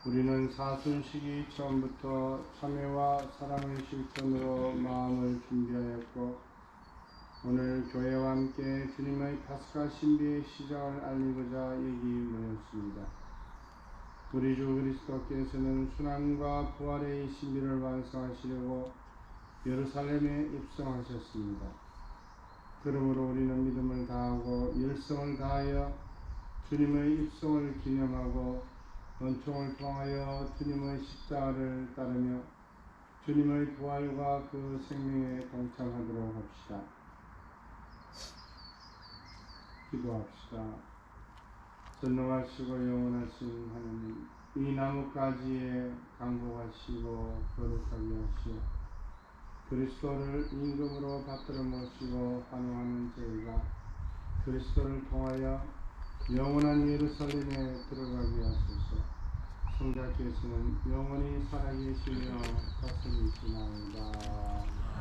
우리는 사순식이 처음부터 참회와 사랑의 실천으로 마음을 준비하였고 오늘 교회와 함께 주님의 파스카 신비의 시작을 알리고자 여기 모였습니다. 우리 주 그리스도께서는 순환과 부활의 신비를 완성하시려고 예루살렘에 입성하셨습니다. 그러므로 우리는 믿음을 다하고 열성을 다하여 주님의 입성을 기념하고 은총을 통하여 주님의 십자가를 따르며 주님의 부활과 그 생명에 동참하도록 합시다. 기도합시다. 전능하시고 영원하신 하나님, 이 나뭇가지에 강복하시고 거룩하게 하시어 그리스도를 임금으로 받들어 모시고 환영하는 저희가 그리스도를 통하여 영원한 예루살렘에 들어가게 하소서. 성자께서는 영원히 살아계시며 다스리시나이다.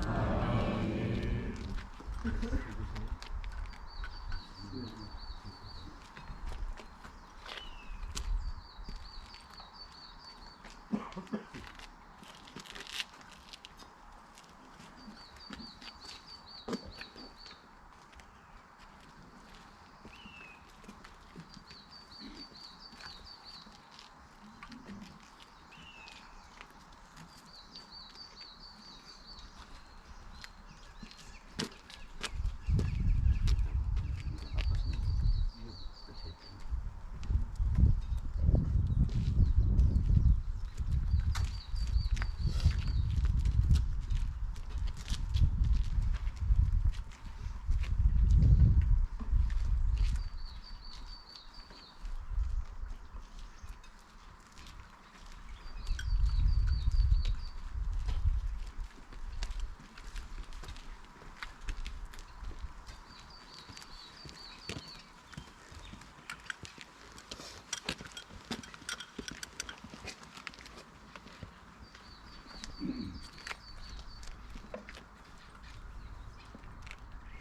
아멘.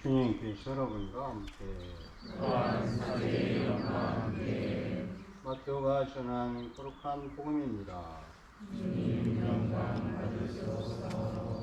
주님께서 여러분과 함께 또한 사제의 영과 함께 마태오가 전한 거룩한 복음입니다. 주님 영광 받으소서.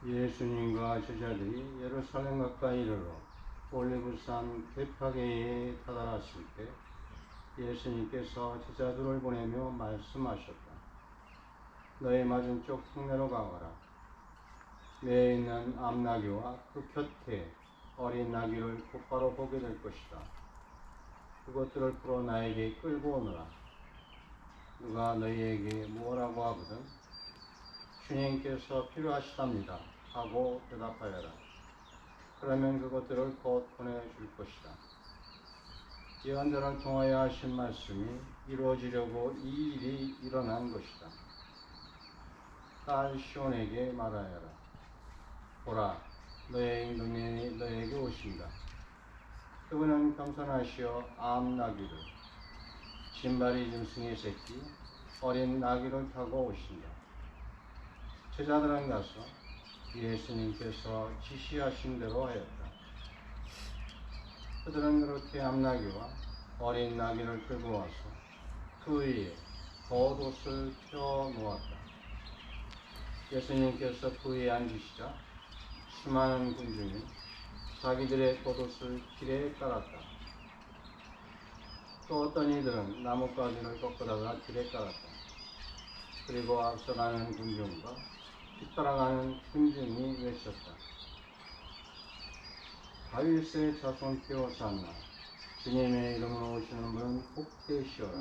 예수님과 제자들이 예루살렘 가까이 이르러 올리브산 베파게에 다다랐을 때 예수님께서 제자들을 보내며 말씀하셨다. 너의 맞은쪽 흉내로 가거라. 매에 있는 암나귀와 그 곁에 어린 나귀를 곧바로 보게 될 것이다. 그것들을 풀어 나에게 끌고 오너라. 누가 너희에게 뭐라고 하거든 주님께서 필요하시답니다 하고 대답하여라. 그러면 그것들을 곧 보내줄 것이다. 예언자를 통하여 하신 말씀이 이루어지려고 이 일이 일어난 것이다. 딸 시온에게 말하여라. 보라, 너의 임금이 너에게 오신다. 그분은 겸손하시어 암나귀를, 진발이 짐승의 새끼, 어린 나귀를 타고 오신다. 제자들은 가서 예수님께서 지시하신 대로 하였다. 그들은 그렇게 암나귀와 어린 나귀를 끌고 와서 그 위에 겉옷을 펴 놓았다. 예수님께서 그 위에 앉으시자 수많은 군중이 자기들의 겉옷을 길에 깔았다. 또 어떤 이들은 나뭇가지를 꺾어다가 길에 깔았다. 그리고 앞서가는 군중과 뒤따라가는 군중이 외쳤다. 다윗의 자손께 호산나. 주님의 이름으로 오시는 분은 복되시오라.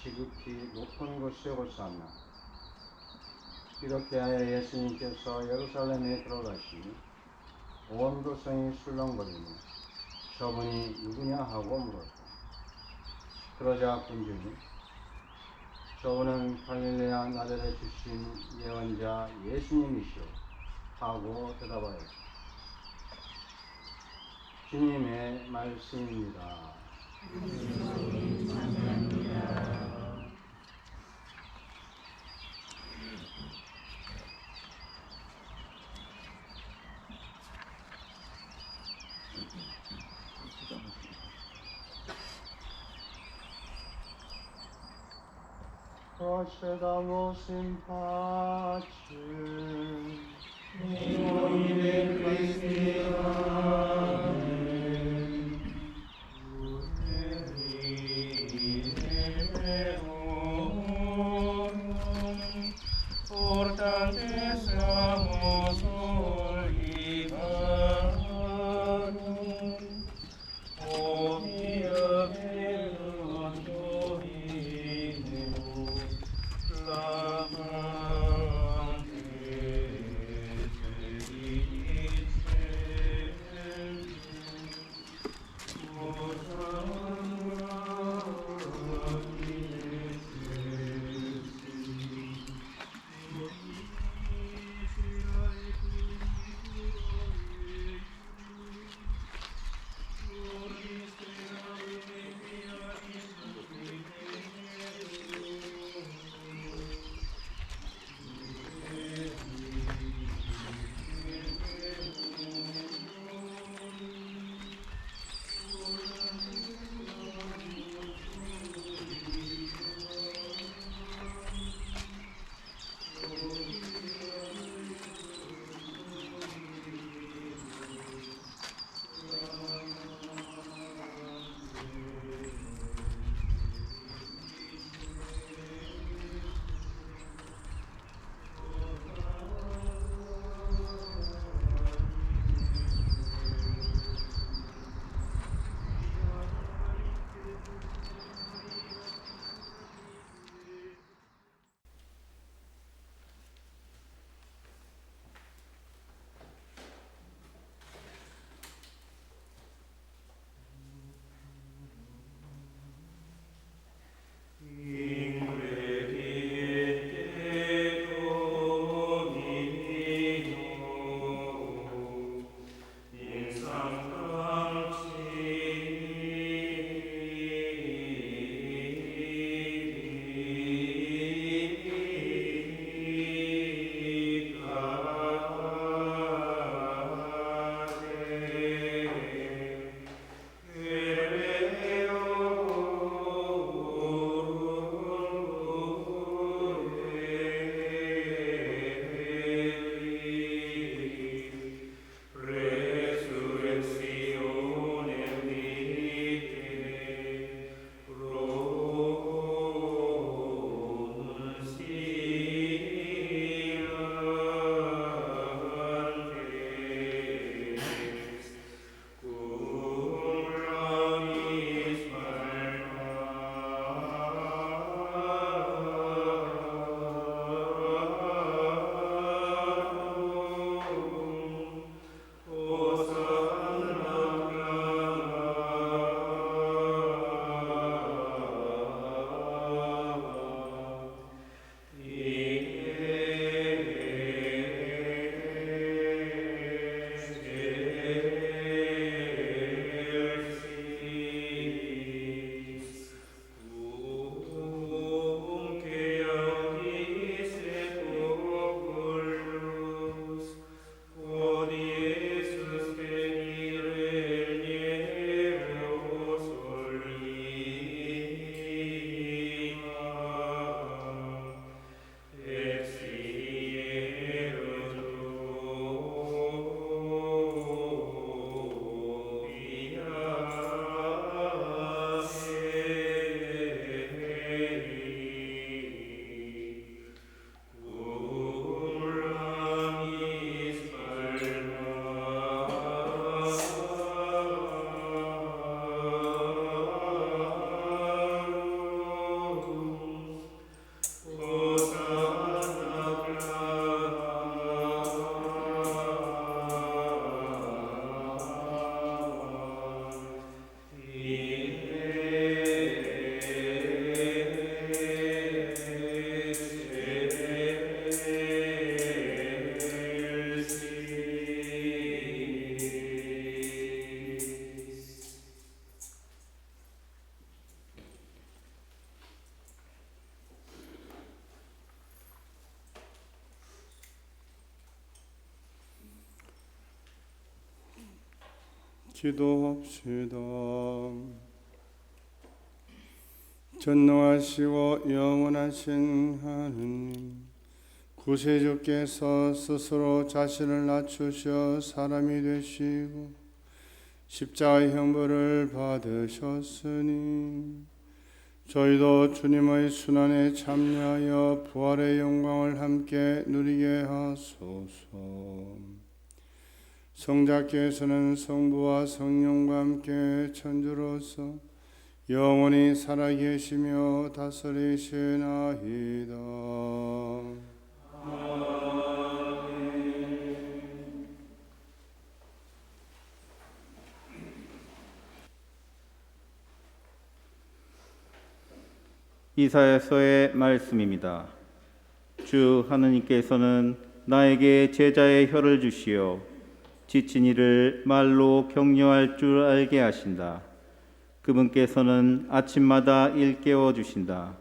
지극히 높은 곳에 호산나. 이렇게 하여 예수님께서 예루살렘에 들어가시니 온 도성이 술렁거리며 저분이 누구냐 하고 물었다. 그러자 군중이 저분은 갈릴레아 나자렛 출신 예언자 예수님이시오 하고 대답하였다. 주님의 말씀입니다. 주님 감사합니다. Procedamus in pace. In nomine Christi. Amen. 기도합시다. 전능하시고 영원하신 하느님, 구세주께서 스스로 자신을 낮추셔 사람이 되시고 십자가의 형벌을 받으셨으니 저희도 주님의 순환에 참여하여 부활의 영광을 함께 누리게 하소서. 성자께서는 성부와 성령과 함께 천주로서 영원히 살아계시며 다스리시나이다. 이사야서의 말씀입니다. 주 하느님께서는 나에게 제자의 혀를 주시어 지친 이를 말로 격려할 줄 알게 하신다. 그분께서는 아침마다 일깨워 주신다.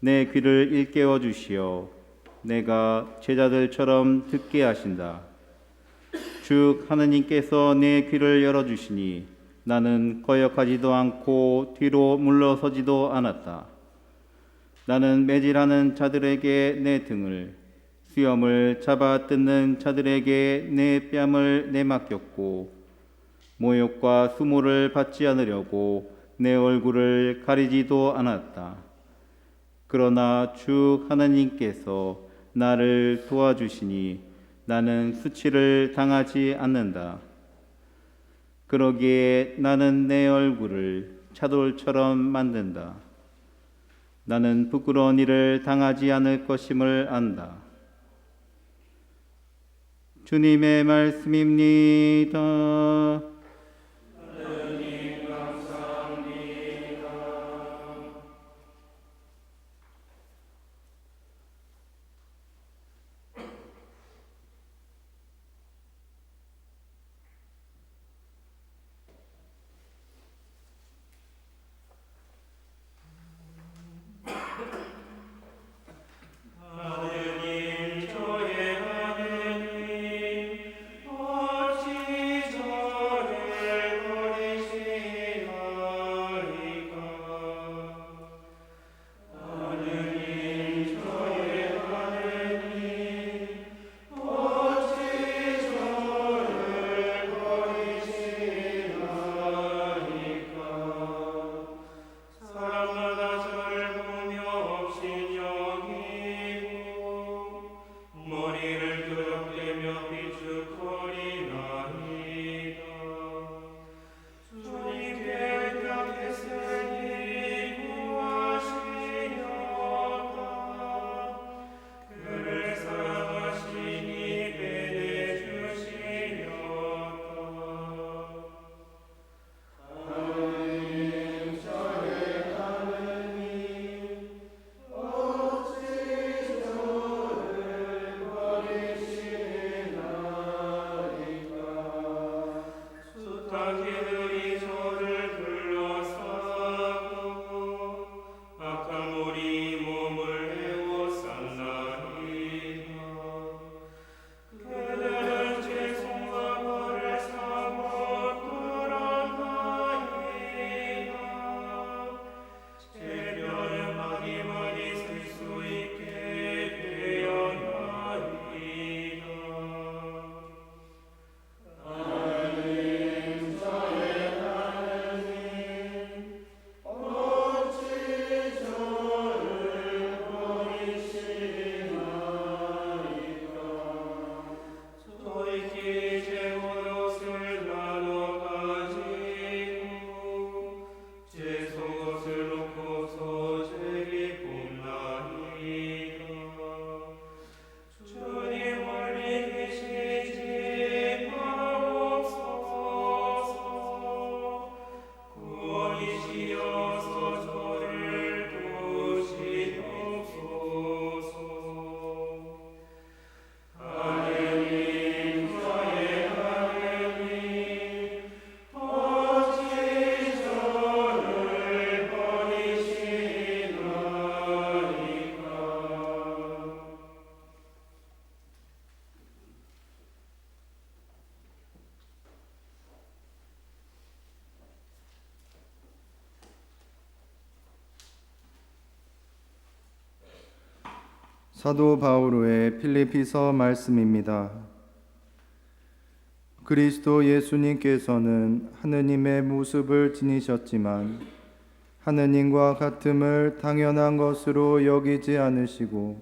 내 귀를 일깨워 주시어 내가 제자들처럼 듣게 하신다. 주 하느님께서 내 귀를 열어주시니 나는 거역하지도 않고 뒤로 물러서지도 않았다. 나는 매질하는 자들에게 내 등을, 수염을 잡아 뜯는 자들에게 내 뺨을 내맡겼고, 모욕과 수모를 받지 않으려고 내 얼굴을 가리지도 않았다. 그러나 주 하나님께서 나를 도와주시니 나는 수치를 당하지 않는다. 그러기에 나는 내 얼굴을 차돌처럼 만든다. 나는 부끄러운 일을 당하지 않을 것임을 안다. 주님의 말씀입니다. 하느님 감사합니다. 하느님 저의 하느님 어찌 저를 사도 바오로의 필리피서 말씀입니다. 그리스도 예수님께서는 하느님의 모습을 지니셨지만 하느님과 같음을 당연한 것으로 여기지 않으시고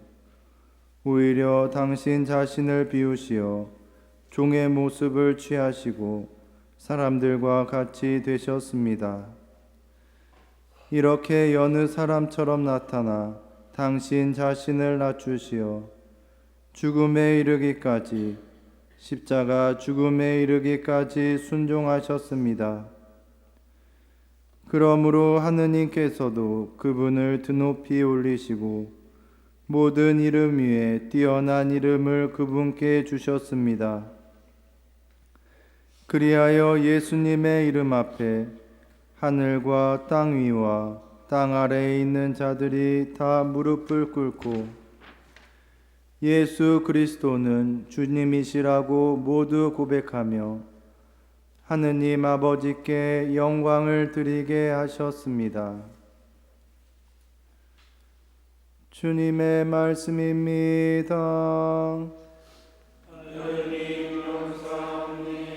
오히려 당신 자신을 비우시어 종의 모습을 취하시고 사람들과 같이 되셨습니다. 이렇게 여느 사람처럼 나타나 당신 자신을 낮추시어 죽음에 이르기까지 십자가 죽음에 이르기까지 순종하셨습니다. 그러므로 하느님께서도 그분을 드높이 올리시고 모든 이름 위에 뛰어난 이름을 그분께 주셨습니다. 그리하여 예수님의 이름 앞에 하늘과 땅 위와 땅 아래에 있는 자들이 다 무릎을 꿇고 예수 그리스도는 주님이시라고 모두 고백하며 하느님 아버지께 영광을 드리게 하셨습니다. 주님의 말씀입니다. 하느님 감사합니다.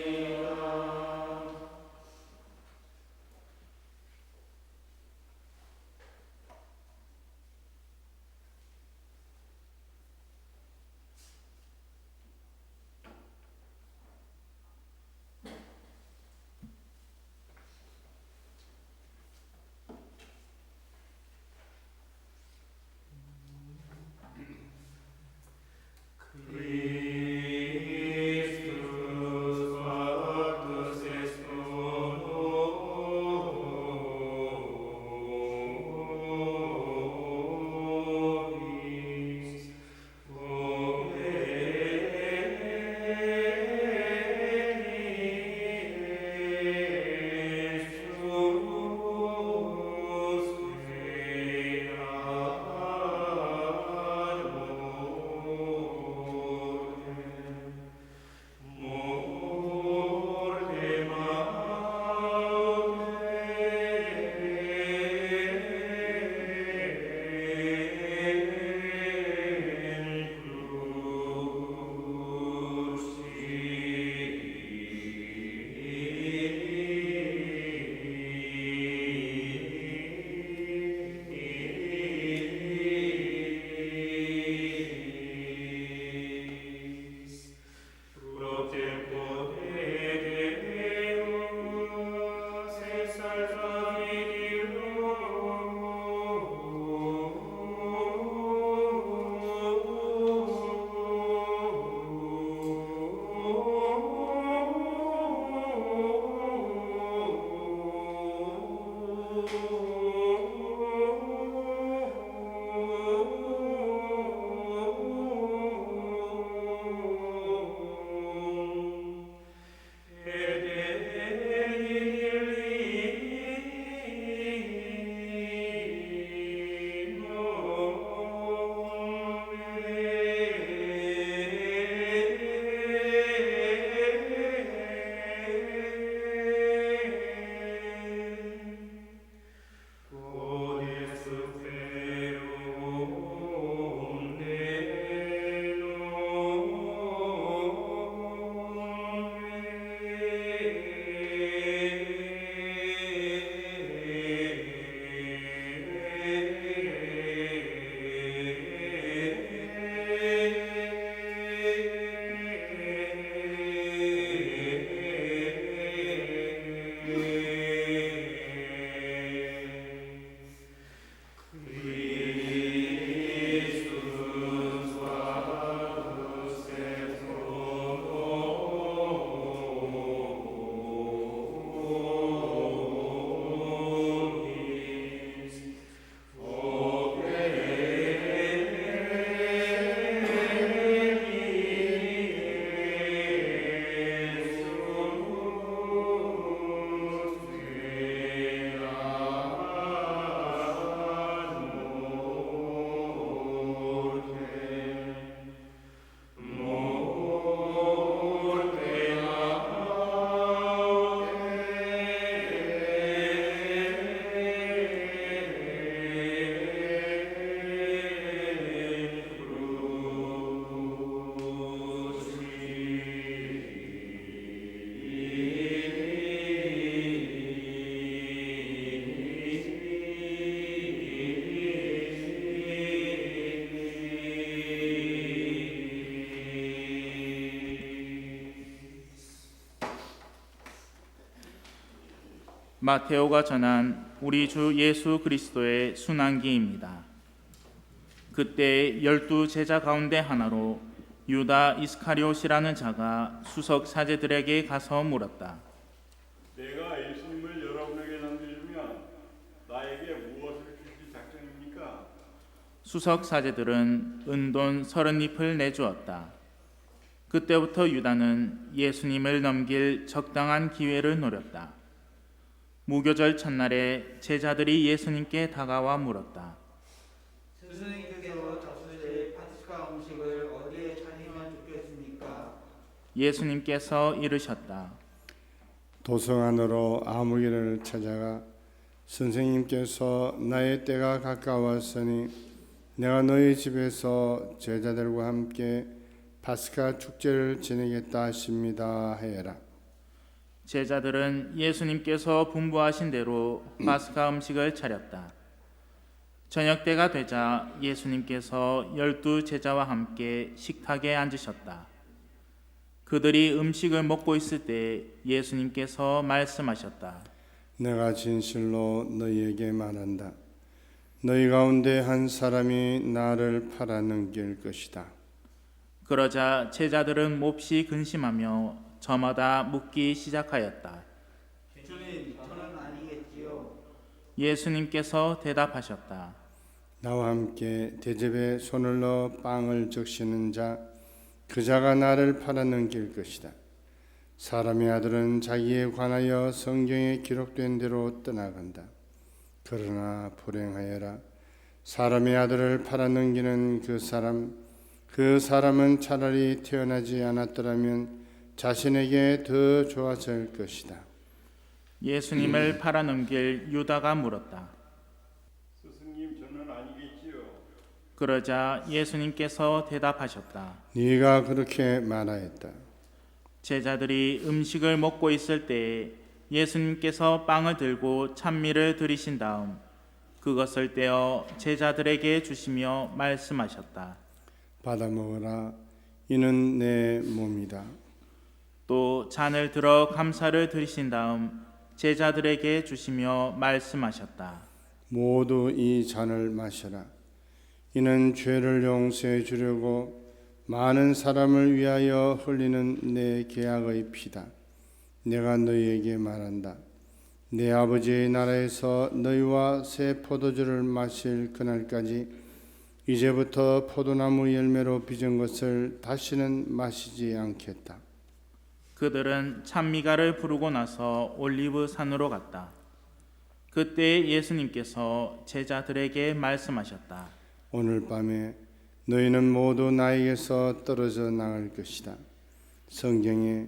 마테오가 전한 우리 주 예수 그리스도의 순환기입니다. 그때 12 제자 가운데 하나로 유다 이스카리옷이라는 자가 수석 사제들에게 가서 물었다. 내가 예수님을 여러분에게 남겨주면 나에게 무엇을 주실 작정입니까? 수석 사제들은 은돈 30잎을 내주었다. 그때부터 유다는 예수님을 넘길 적당한 기회를 노렸다. 무교절 첫날에 제자들이 예수님께 다가와 물었다. 스승님께서 잡수실 파스카 음식을 어디에 차리면 좋겠습니까? 예수님께서 이르셨다. 도성 안으로 아무개를 찾아가 선생님께서 나의 때가 가까웠으니 내가 너희 집에서 제자들과 함께 파스카 축제를 지내겠다 하십니다 해라. 제자들은 예수님께서 분부하신 대로 파스카 음식을 차렸다. 저녁 때가 되자 예수님께서 12 제자와 함께 식탁에 앉으셨다. 그들이 음식을 먹고 있을 때 예수님께서 말씀하셨다. 내가 진실로 너희에게 말한다. 너희 가운데 한 사람이 나를 팔아넘길 것이다. 그러자 제자들은 몹시 근심하며 저마다 묻기 시작하였다. 주님, 저는 아니겠지요. 예수님께서 대답하셨다. 나와 함께 대접에 손을 넣어 빵을 적시는 자, 그 자가 나를 팔아넘길 것이다. 사람의 아들은 자기에 관하여 성경에 기록된 대로 떠나간다. 그러나 불행하여라. 사람의 아들을 팔아넘기는 그 사람은 차라리 태어나지 않았더라면 자신에게 더 좋았을 것이다. 예수님을 팔아넘길 유다가 물었다. 스승님, 저는 아니겠지요. 그러자 예수님께서 대답하셨다. 네가 그렇게 말하였다. 제자들이 음식을 먹고 있을 때 예수님께서 빵을 들고 찬미를 드리신 다음 그것을 떼어 제자들에게 주시며 말씀하셨다. 받아 먹어라. 이는 내 몸이다. 또 잔을 들어 감사를 드리신 다음 제자들에게 주시며 말씀하셨다. 모두 이 잔을 마셔라. 이는 죄를 용서해 주려고 많은 사람을 위하여 흘리는 내 계약의 피다. 내가 너희에게 말한다. 내 아버지의 나라에서 너희와 새 포도주를 마실 그날까지 이제부터 포도나무 열매로 빚은 것을 다시는 마시지 않겠다. 그들은 찬미가를 부르고 나서 올리브 산으로 갔다. 그때 예수님께서 제자들에게 말씀하셨다. 오늘 밤에 너희는 모두 나에게서 떨어져 나갈 것이다. 성경에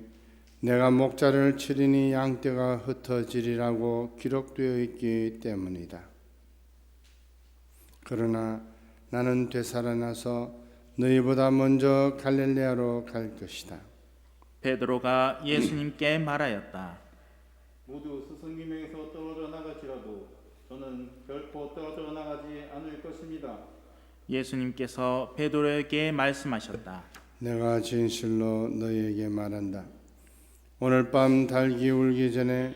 내가 목자를 치리니 양떼가 흩어지리라고 기록되어 있기 때문이다. 그러나 나는 되살아나서 너희보다 먼저 갈릴레아로 갈 것이다. 베드로가 예수님께 말하였다. 모두 스승님에게서 떨어져 나갈지라도 저는 결코 떨어져 나가지 않을 것입니다. 예수님께서 베드로에게 말씀하셨다. 내가 진실로 너희에게 말한다. 오늘 밤 달기 울기 전에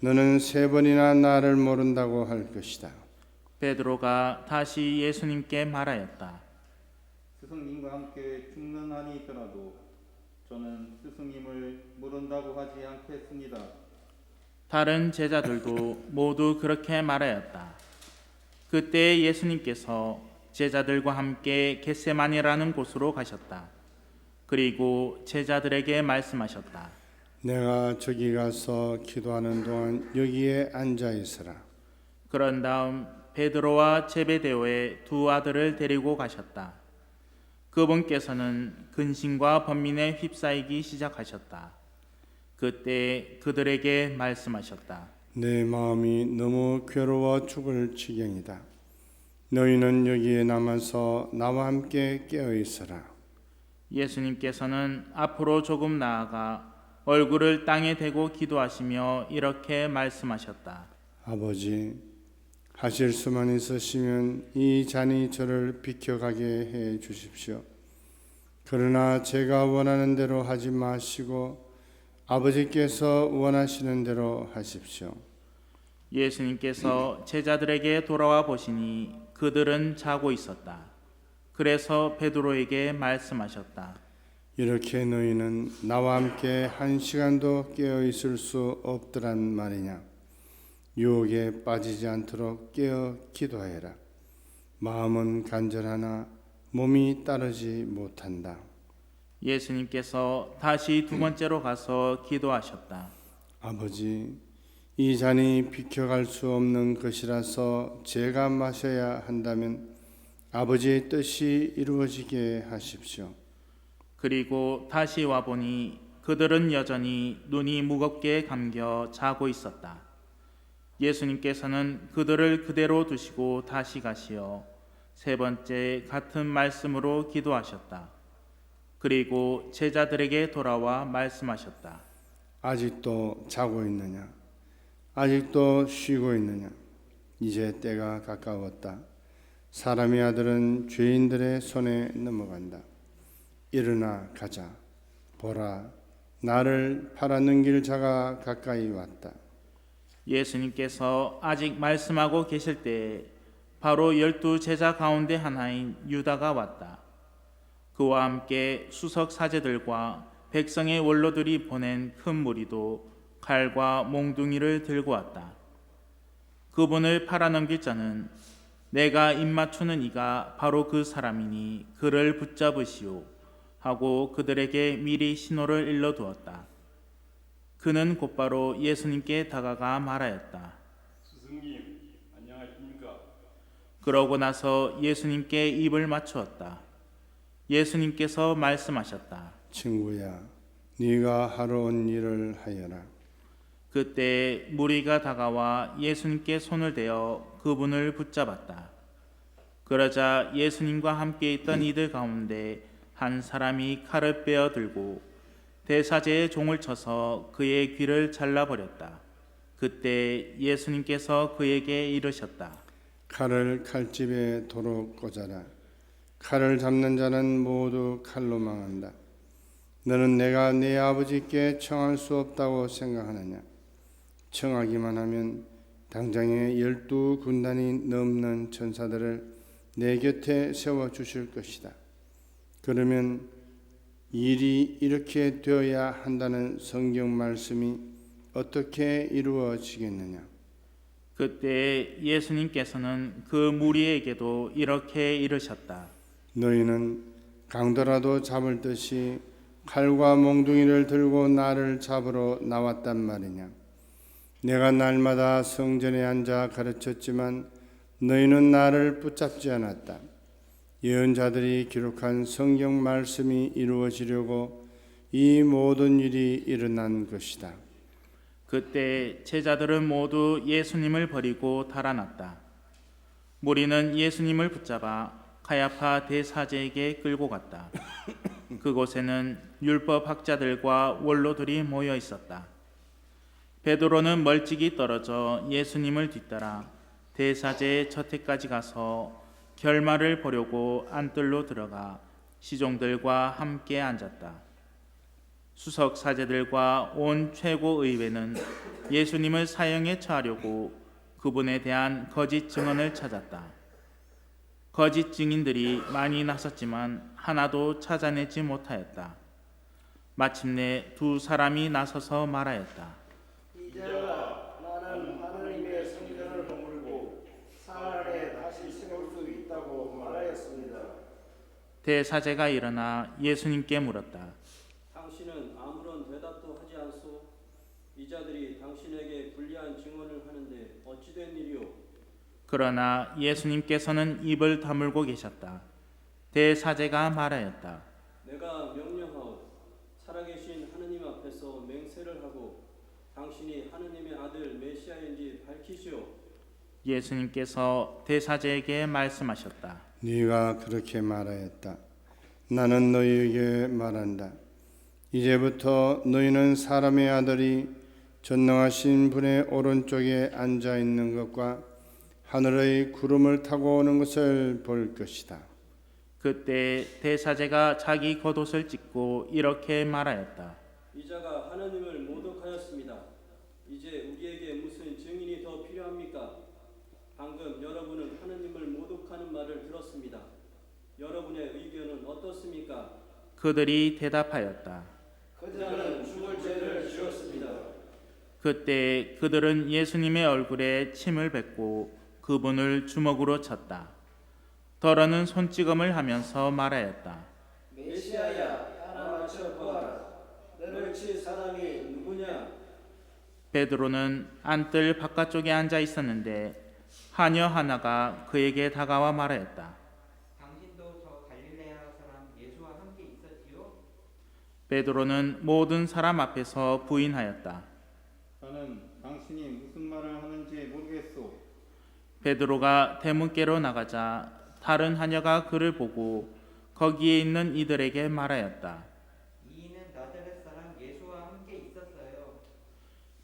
너는 3번이나 나를 모른다고 할 것이다. 베드로가 다시 예수님께 말하였다. 스승님과 함께 죽는 한이 있더라도 저는 스승님을 모른다고 하지 않겠습니다. 다른 제자들도 모두 그렇게 말하였다. 그때 예수님께서 제자들과 함께 겟세마니라는 곳으로 가셨다. 그리고 제자들에게 말씀하셨다. 내가 저기 가서 기도하는 동안 여기에 앉아 있으라. 그런 다음 베드로와 제베데오의 2 아들을 데리고 가셨다. 그분께서는 근심과 번민에 휩싸이기 시작하셨다. 그때 그들에게 말씀하셨다. 내 마음이 너무 괴로워 죽을 지경이다. 너희는 여기에 남아서 나와 함께 깨어 있으라. 예수님께서는 앞으로 조금 나아가 얼굴을 땅에 대고 기도하시며 이렇게 말씀하셨다. 아버지, 하실 수만 있으시면 이 잔이 저를 비켜가게 해 주십시오. 그러나 제가 원하는 대로 하지 마시고 아버지께서 원하시는 대로 하십시오. 예수님께서 제자들에게 돌아와 보시니 그들은 자고 있었다. 그래서 베드로에게 말씀하셨다. 이렇게 너희는 나와 함께 한 시간도 깨어 있을 수 없더란 말이냐? 유혹에 빠지지 않도록 깨어 기도하여라. 마음은 간절하나 몸이 따르지 못한다. 예수님께서 다시 두 번째로 가서 기도하셨다. 아버지, 이 잔이 비켜갈 수 없는 것이라서 제가 마셔야 한다면 아버지의 뜻이 이루어지게 하십시오. 그리고 다시 와보니 그들은 여전히 눈이 무겁게 감겨 자고 있었다. 예수님께서는 그들을 그대로 두시고 다시 가시어 세 번째 같은 말씀으로 기도하셨다. 그리고 제자들에게 돌아와 말씀하셨다. 아직도 자고 있느냐? 아직도 쉬고 있느냐? 이제 때가 가까웠다. 사람의 아들은 죄인들의 손에 넘어간다. 일어나 가자. 보라, 나를 팔아넘길 자가 가까이 왔다. 예수님께서 아직 말씀하고 계실 때에 바로 12 제자 가운데 하나인 유다가 왔다. 그와 함께 수석 사제들과 백성의 원로들이 보낸 큰 무리도 칼과 몽둥이를 들고 왔다. 그분을 팔아넘길 자는 내가 입맞추는 이가 바로 그 사람이니 그를 붙잡으시오 하고 그들에게 미리 신호를 일러두었다. 그는 곧바로 예수님께 다가가 말하였다. 스승님, 안녕하십니까? 그러고 나서 예수님께 입을 맞추었다. 예수님께서 말씀하셨다. 친구야, 네가 하러 온 일을 하여라. 그때 무리가 다가와 예수님께 손을 대어 그분을 붙잡았다. 그러자 예수님과 함께 있던 이들 가운데 한 사람이 칼을 빼어 들고 대사제의 종을 쳐서 그의 귀를 잘라버렸다. 그때 예수님께서 그에게 이르셨다. 칼을 칼집에 도로 꽂아라. 칼을 잡는 자는 모두 칼로 망한다. 너는 내가 네 아버지께 청할 수 없다고 생각하느냐? 청하기만 하면 당장에 12군단이 넘는 천사들을 내 곁에 세워주실 것이다. 그러면 일이 이렇게 되어야 한다는 성경 말씀이 어떻게 이루어지겠느냐? 그때 예수님께서는 그 무리에게도 이렇게 이르셨다. 너희는 강도라도 잡을 듯이 칼과 몽둥이를 들고 나를 잡으러 나왔단 말이냐? 내가 날마다 성전에 앉아 가르쳤지만 너희는 나를 붙잡지 않았다. 예언자들이 기록한 성경 말씀이 이루어지려고 이 모든 일이 일어난 것이다. 그때 제자들은 모두 예수님을 버리고 달아났다. 무리는 예수님을 붙잡아 가야파 대사제에게 끌고 갔다. 그곳에는 율법 학자들과 원로들이 모여 있었다. 베드로는 멀찍이 떨어져 예수님을 뒤따라 대사제의 저택까지 가서 결말을 보려고 안뜰로 들어가 시종들과 함께 앉았다. 수석 사제들과 온 최고 의회는 예수님을 사형에 처하려고 그분에 대한 거짓 증언을 찾았다. 거짓 증인들이 많이 나섰지만 하나도 찾아내지 못하였다. 마침내 두 사람이 나서서 말하였다. 이제야 나는 하느님의 성전을 허물고 사흘에 다시 세울 수 있다고 말하였습니다. 대사제가 일어나 예수님께 물었다. 당신은 아무런 대답도 하지 않소? 이 자들이 당신에게 불리한 증언을 하는데 어찌 된 일이오? 그러나 예수님께서는 입을 다물고 계셨다. 대사제가 말하였다. 내가 명령하오. 살아계신 하느님 앞에서 맹세를 하고 당신이 하느님의 아들 메시아인지 밝히시오. 예수님께서 대사제에게 말씀하셨다. 네가 그렇게 말하였다. 나는 너희에게 말한다. 이제부터 너희는 사람의 아들이 전능하신 분의 오른쪽에 앉아 있는 것과 하늘의 구름을 타고 오는 것을 볼 것이다. 그때 대사제가 자기 겉옷을 찢고 이렇게 말하였다. 이 자가 하느님을 모독하였습니다. 이제 우리에게 무슨 증인이 더 필요합니까? 지었습니까? 그들이 대답하였다. 그자는 죽을 죄를 지었습니다. 그때 그들은 예수님의 얼굴에 침을 뱉고 그분을 주먹으로 쳤다. 더러는 손찌검을 하면서 말하였다. 메시아야, 알아맞혀 보아라. 너를 칠 사람이 누구냐? 베드로는 안뜰 바깥쪽에 앉아 있었는데 하녀 하나가 그에게 다가와 말하였다. 당신도 저 갈릴레아 사람 예수와 함께 있었지요? 베드로는 모든 사람 앞에서 부인하였다. 나는 당신이 무슨 말을 하는지 모르겠소. 베드로가 대문께로 나가자 다른 하녀가 그를 보고 거기에 있는 이들에게 말하였다. 이인은 나자렛 사람 예수와 함께 있었어요.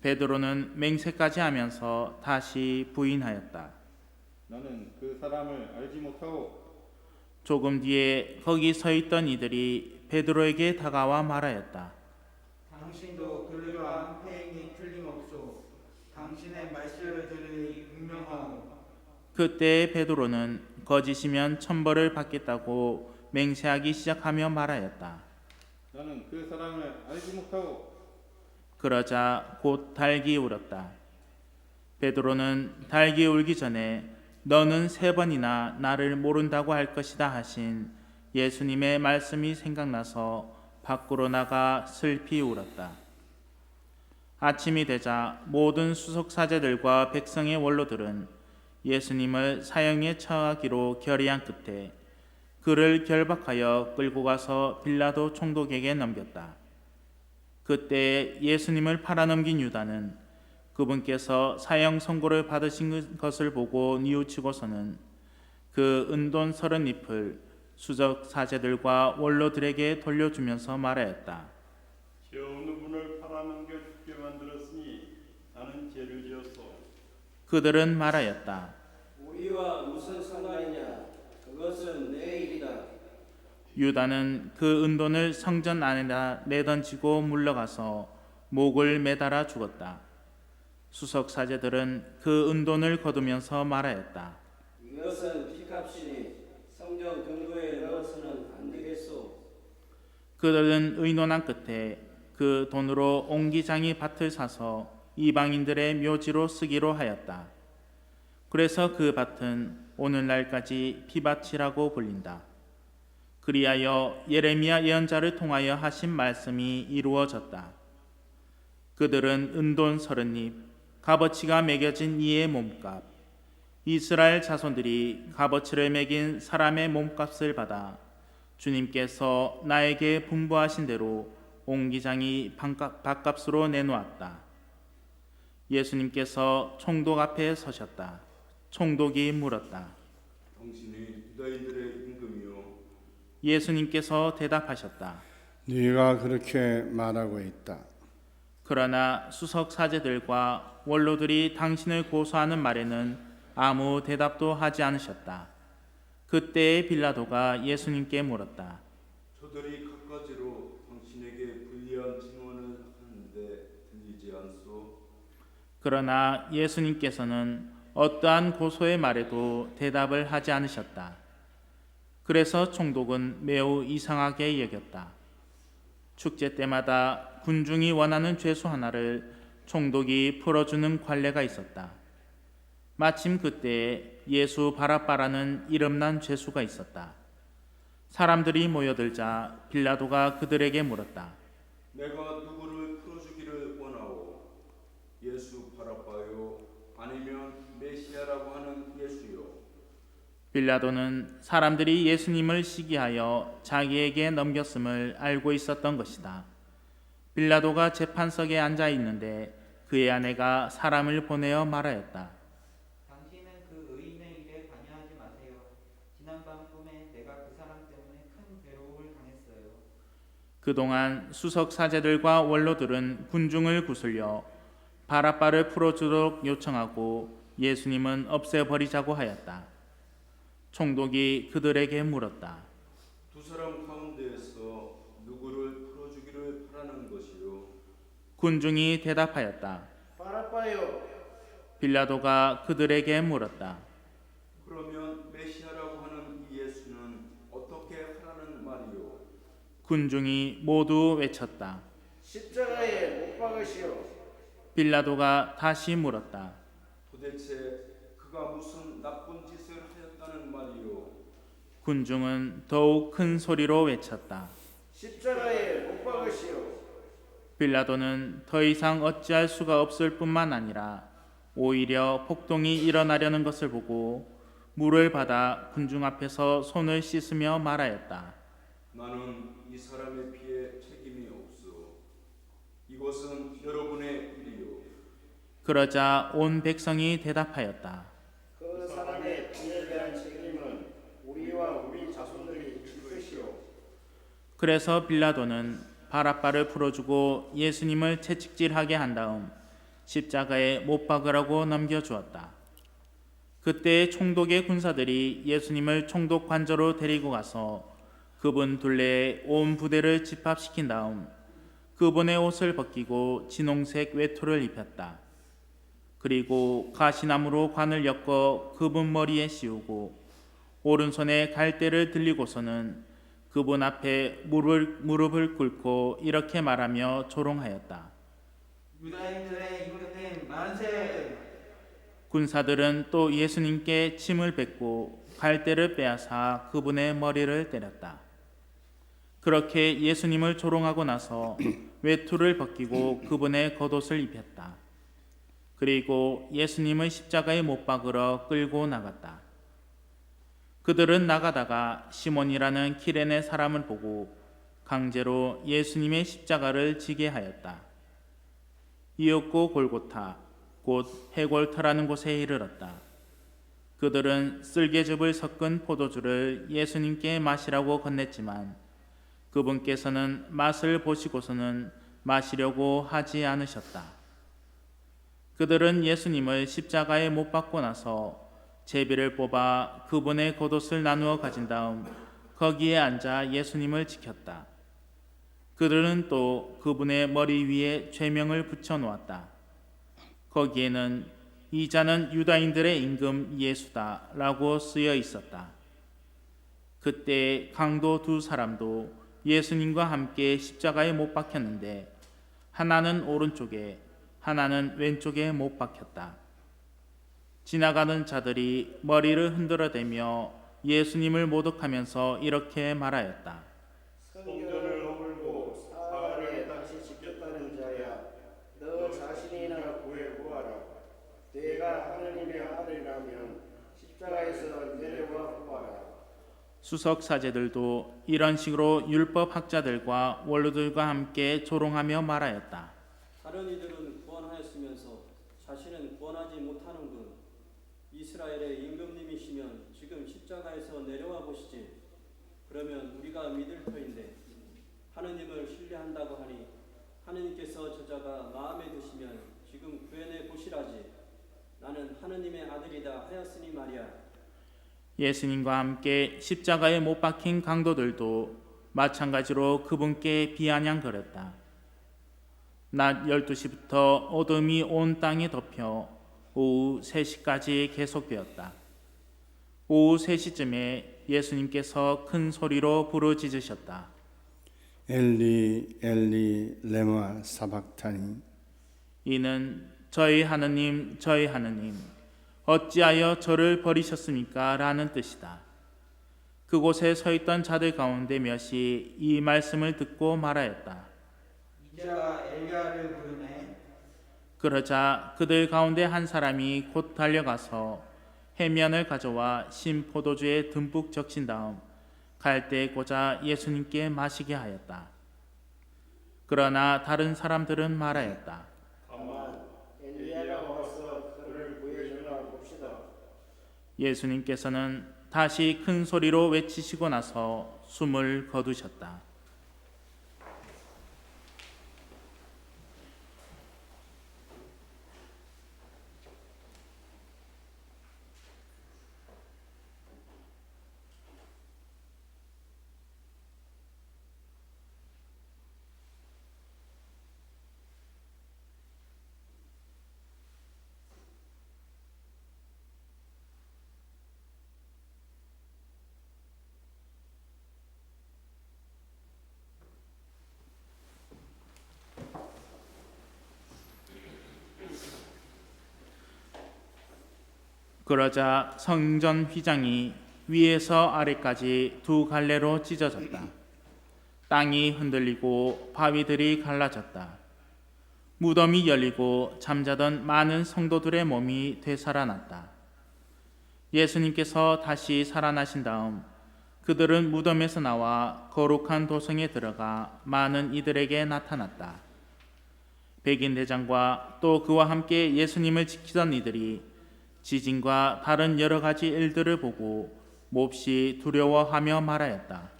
베드로는 맹세까지 하면서 다시 부인하였다. 나는 그 사람을 알지 못하오. 조금 뒤에 거기 서 있던 이들이 베드로에게 다가와 말하였다. 당신도 그들과 함께 있니 틀림없소. 당신의 말씀을 들으니 분명하오. 그때 베드로는 거짓이면 천벌을 받겠다고 맹세하기 시작하며 말하였다. 나는 그 사람을 알지 못하오. 그러자 곧 닭이 울었다. 베드로는 닭이 울기 전에 너는 3번이나 나를 모른다고 할 것이다 하신 예수님의 말씀이 생각나서 밖으로 나가 슬피 울었다. 아침이 되자 모든 수석사제들과 백성의 원로들은 예수님을 사형에 처하기로 결의한 끝에 그를 결박하여 끌고 가서 빌라도 총독에게 넘겼다. 그때 예수님을 팔아넘긴 유다는 그분께서 사형 선고를 받으신 것을 보고 뉘우치고서는 그 은돈 30잎을 수석 사제들과 원로들에게 돌려주면서 말하였다. 죄 없는 분을 팔아넘겨 죽게 만들었으니 나는 죄를 지었소. 그들은 말하였다. 우리와 무슨 상관이냐? 그것은 내 일이다. 유다는 그 은돈을 성전 안에다 내던지고 물러가서 목을 매달아 죽었다. 수석 사제들은 그 은돈을 거두면서 말하였다. 이것은 피값이니 성전 금고에 넣어서는 안 되겠소. 그들은 의논한 끝에 그 돈으로 옹기장이 밭을 사서 이방인들의 묘지로 쓰기로 하였다. 그래서 그 밭은 오늘날까지 피밭이라고 불린다. 그리하여 예레미야 예언자를 통하여 하신 말씀이 이루어졌다. 그들은 은돈 30잎, 값어치가 매겨진 이의 몸값, 이스라엘 자손들이 값어치를 매긴 사람의 몸값을 받아 주님께서 나에게 분부하신 대로 옹기장이 밭값으로 내놓았다. 예수님께서 총독 앞에 서셨다. 총독이 물었다. 당신이 유다인들의 임금이요. 예수님께서 대답하셨다. 네가 그렇게 말하고 있다. 그러나 수석 사제들과 원로들이 당신을 고소하는 말에는 아무 대답도 하지 않으셨다. 그때 빌라도가 예수님께 물었다. 저들이 갖가지로 당신에게 불리한 증언을 하는데 들리지 않소? 그러나 예수님께서는 어떠한 고소의 말에도 대답을 하지 않으셨다. 그래서 총독은 매우 이상하게 여겼다. 축제 때마다 군중이 원하는 죄수 하나를 총독이 풀어주는 관례가 있었다. 마침 그때 예수 바라바라는 이름난 죄수가 있었다. 사람들이 모여들자 빌라도가 그들에게 물었다. 내가 누구를 풀어주기를 원하오? 예수 바라바요? 아니면 메시아라고 하는 예수요? 빌라도는 사람들이 예수님을 시기하여 자기에게 넘겼음을 알고 있었던 것이다. 빌라도가 재판석에 앉아 있는데 그의 아내가 사람을 보내어 말하였다. 당신은 그 의인의 일에 관여하지 마세요. 지난밤 꿈에 내가 그 사람 때문에 큰 괴로움을 당했어요. 그동안 수석 사제들과 원로들은 군중을 구슬려 바라바를 풀어주도록 요청하고 예수님은 없애버리자고 하였다. 총독이 그들에게 물었다. 두 사람 가운데에서 누구를 풀어주기를 바라는 것이요? 군중이 대답하였다. 바라바요. 빌라도가 그들에게 물었다. 그러면 메시아라고 하는 이 예수는 어떻게 하라는 말이요? 군중이 모두 외쳤다. 십자가에 못 박으시오. 빌라도가 다시 물었다. 도대체 그가 무슨 나쁜 짓을 하였다는 말이오? 군중은 더욱 큰 소리로 외쳤다. 십자가에 못 박으시오. 빌라도는 더 이상 어찌할 수가 없을 뿐만 아니라 오히려 폭동이 일어나려는 것을 보고 물을 받아 군중 앞에서 손을 씻으며 말하였다. 나는 이 사람의 피에 책임이 없소. 이것은 여러분의 일이오. 그러자 온 백성이 대답하였다. 그 사람의 피에 대한 책임은 우리와 우리 자손들이 질 것이오. 그래서 빌라도는 바라바를 풀어주고 예수님을 채찍질하게 한 다음 십자가에 못 박으라고 넘겨주었다. 그때 총독의 군사들이 예수님을 총독 관저로 데리고 가서 그분 둘레에 온 부대를 집합시킨 다음 그분의 옷을 벗기고 진홍색 외투를 입혔다. 그리고 가시나무로 관을 엮어 그분 머리에 씌우고 오른손에 갈대를 들리고서는 그분 앞에 무릎을 꿇고 이렇게 말하며 조롱하였다. 유다인들의 임금님 만세! 군사들은 또 예수님께 침을 뱉고 갈대를 빼앗아 그분의 머리를 때렸다. 그렇게 예수님을 조롱하고 나서 외투를 벗기고 그분의 겉옷을 입혔다. 그리고 예수님을 십자가에 못 박으러 끌고 나갔다. 그들은 나가다가 시몬이라는 키레네 사람을 보고 강제로 예수님의 십자가를 지게 하였다. 이윽고 골고타 곧 해골터라는 곳에 이르렀다. 그들은 쓸개즙을 섞은 포도주를 예수님께 마시라고 건넸지만 그분께서는 맛을 보시고서는 마시려고 하지 않으셨다. 그들은 예수님을 십자가에 못 박고 나서 제비를 뽑아 그분의 겉옷을 나누어 가진 다음 거기에 앉아 예수님을 지켰다. 그들은 또 그분의 머리 위에 죄명을 붙여 놓았다. 거기에는 이 자는 유다인들의 임금 예수다 라고 쓰여 있었다. 그때 강도 두 사람도 예수님과 함께 십자가에 못 박혔는데 하나는 오른쪽에 하나는 왼쪽에 못 박혔다. 지나가는 자들이 머리를 흔들어대며 예수님을 모독하면서 이렇게 말하였다. 성전을 허물고 사흘에 다시 지켰다는 자야, 너 자신이나 구해보아라. 내가 하느님의 아들이라면 십자가에서 내려와 보아라. 수석 사제들도 이런 식으로 율법 학자들과 원로들과 함께 조롱하며 말하였다. 다른 이들은 구원하였으면서 자신은 구원하지 못하는군. 이스라엘의 임금님이시면 지금 십자가에서 내려와 보시지. 그러면 우리가 믿을 터인데 하느님을 신뢰한다고 하니 하느님께서 저자가 마음에 드시면 지금 구해내 보시라지. 나는 하느님의 아들이다 하였으니 말이야. 예수님과 함께 십자가에 못 박힌 강도들도 마찬가지로 그분께 비아냥거렸다. 낮 12시부터 어둠이 온 땅에 덮여 오후 3시까지 계속되었다. 오후 3시쯤에 예수님께서 큰 소리로 부르짖으셨다. 엘리 엘리 레마 사박타니. 이는 저희 하느님 저희 하느님 어찌하여 저를 버리셨습니까? 라는 뜻이다. 그곳에 서 있던 자들 가운데 몇이 이 말씀을 듣고 말하였다. 이자가 엘리야를 부르네. 그러자 그들 가운데 한 사람이 곧 달려가서 해면을 가져와 신 포도주에 듬뿍 적신 다음 갈대에 꽂아 예수님께 마시게 하였다. 그러나 다른 사람들은 말하였다. 다만 엘리야가 와서 그를 구해주나 봅시다. 예수님께서는 다시 큰 소리로 외치시고 나서 숨을 거두셨다. 그러자 성전 휘장이 위에서 아래까지 두 갈래로 찢어졌다. 땅이 흔들리고 바위들이 갈라졌다. 무덤이 열리고 잠자던 많은 성도들의 몸이 되살아났다. 예수님께서 다시 살아나신 다음 그들은 무덤에서 나와 거룩한 도성에 들어가 많은 이들에게 나타났다. 백인 대장과 또 그와 함께 예수님을 지키던 이들이 지진과 다른 여러 가지 일들을 보고 몹시 두려워하며 말하였다.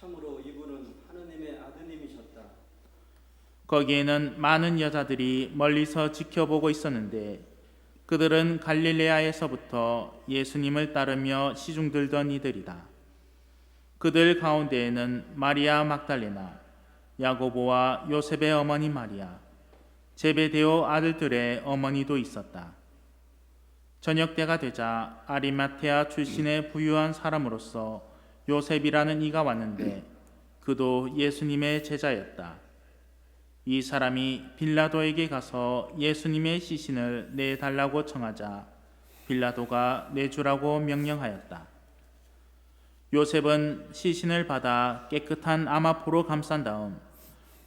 참으로 이분은 하느님의 아드님이셨다. 거기에는 많은 여자들이 멀리서 지켜보고 있었는데 그들은 갈릴레아에서부터 예수님을 따르며 시중들던 이들이다. 그들 가운데에는 마리아 막달레나, 야고보와 요셉의 어머니 마리아, 제베데오 아들들의 어머니도 있었다. 저녁 때가 되자 아리마테아 출신의 부유한 사람으로서 요셉이라는 이가 왔는데 그도 예수님의 제자였다. 이 사람이 빌라도에게 가서 예수님의 시신을 내달라고 청하자 빌라도가 내주라고 명령하였다. 요셉은 시신을 받아 깨끗한 아마포로 감싼 다음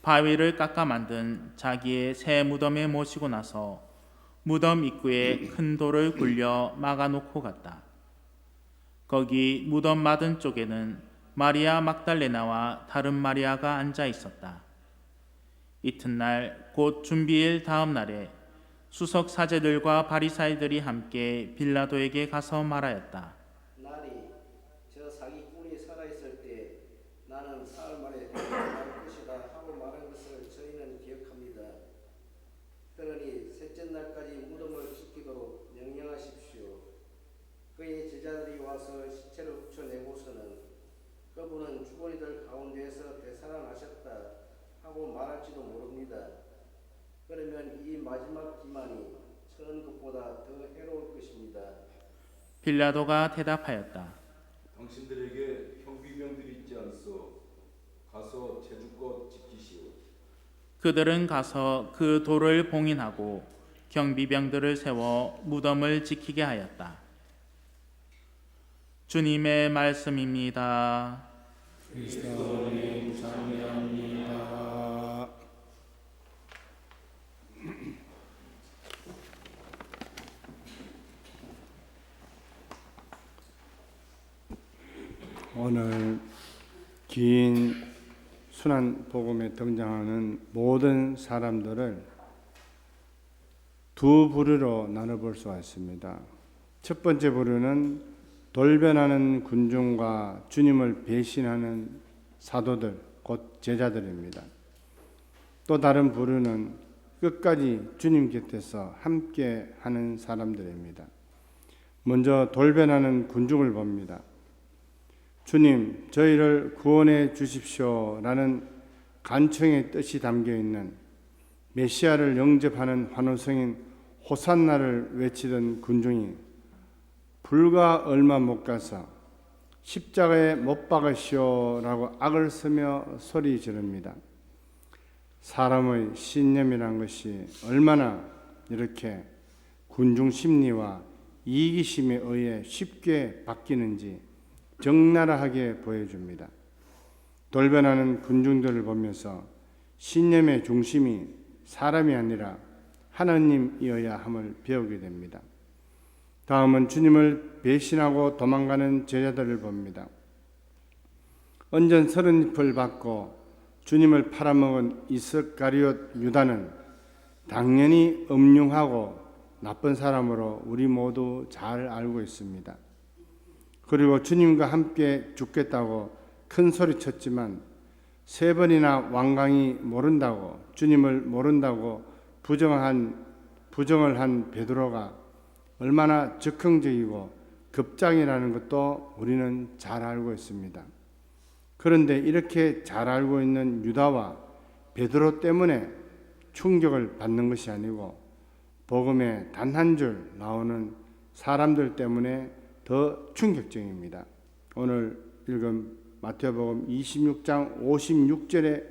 바위를 깎아 만든 자기의 새 무덤에 모시고 나서 무덤 입구에 큰 돌을 굴려 막아놓고 갔다. 거기 무덤 맞은 쪽에는 마리아 막달레나와 다른 마리아가 앉아 있었다. 이튿날 곧 준비일 다음 날에 수석 사제들과 바리사이들이 함께 빌라도에게 가서 말하였다. 날이 저 사기꾼이 살아있을 때 나는 사흘 만에 날 것이다 하고 말한 것을 저희는 기억합니다. 그러니 셋째 날까지 무덤을 지키도록 명령하십시오. 그의 제자들이 와서 시체를 붙여내고서는 그분은 죽은 이들 가운데에서 되살아나셨다 하고 말할지도 모릅니다. 그러면 이 마지막 기만이 처음 것보다 더 해로울 것입니다. 빌라도가 대답하였다. 당신들에게 경비병들이 있지 않소. 가서 제주껏 지키시오. 그들은 가서 그 돌을 봉인하고 경비병들을 세워 무덤을 지키게 하였다. 주님의 말씀입니다. 그리스도님 감사합니다. 오늘 긴 순환 복음에 등장하는 모든 사람들을 두 부류로 나눠볼 수가 있습니다. 첫 번째 부류는 돌변하는 군중과 주님을 배신하는 사도들, 곧 제자들입니다. 또 다른 부류는 끝까지 주님 곁에서 함께 하는 사람들입니다. 먼저 돌변하는 군중을 봅니다. 주님, 저희를 구원해 주십시오라는 간청의 뜻이 담겨 있는 메시아를 영접하는 환호성인 호산나를 외치던 군중이 불과 얼마 못 가서 십자가에 못 박으시오라고 악을 쓰며 소리 지릅니다. 사람의 신념이란 것이 얼마나 이렇게 군중 심리와 이기심에 의해 쉽게 바뀌는지 적나라하게 보여줍니다. 돌변하는 군중들을 보면서 신념의 중심이 사람이 아니라 하나님이어야 함을 배우게 됩니다. 다음은 주님을 배신하고 도망가는 제자들을 봅니다. 언전 30잎을 받고 주님을 팔아먹은 이스가리옷 유다는 당연히 음흉하고 나쁜 사람으로 우리 모두 잘 알고 있습니다. 그리고 주님과 함께 죽겠다고 큰 소리 쳤지만 3번이나 완강히 모른다고, 주님을 모른다고 부정을 한 베드로가 얼마나 적극적이고 급장이라는 것도 우리는 잘 알고 있습니다. 그런데 이렇게 잘 알고 있는 유다와 베드로 때문에 충격을 받는 것이 아니고 복음에 단 한 줄 나오는 사람들 때문에 더 충격적입니다. 오늘 읽은 마태복음 26장 56절의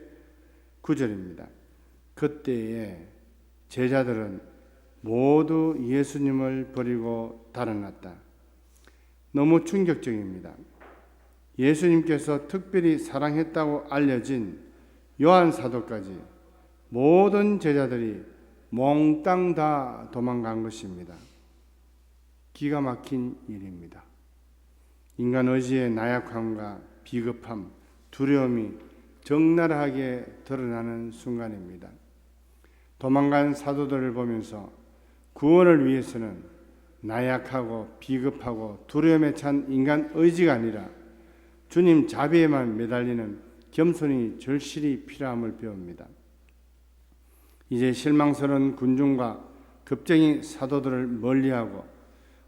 구절입니다. 그때에 제자들은 모두 예수님을 버리고 달아났다. 너무 충격적입니다. 예수님께서 특별히 사랑했다고 알려진 요한 사도까지 모든 제자들이 몽땅 다 도망간 것입니다. 기가 막힌 일입니다. 인간 의지의 나약함과 비겁함, 두려움이 적나라하게 드러나는 순간입니다. 도망간 사도들을 보면서 구원을 위해서는 나약하고 비겁하고 두려움에 찬 인간 의지가 아니라 주님 자비에만 매달리는 겸손이 절실히 필요함을 배웁니다. 이제 실망스러운 군중과 겁쟁이 사도들을 멀리하고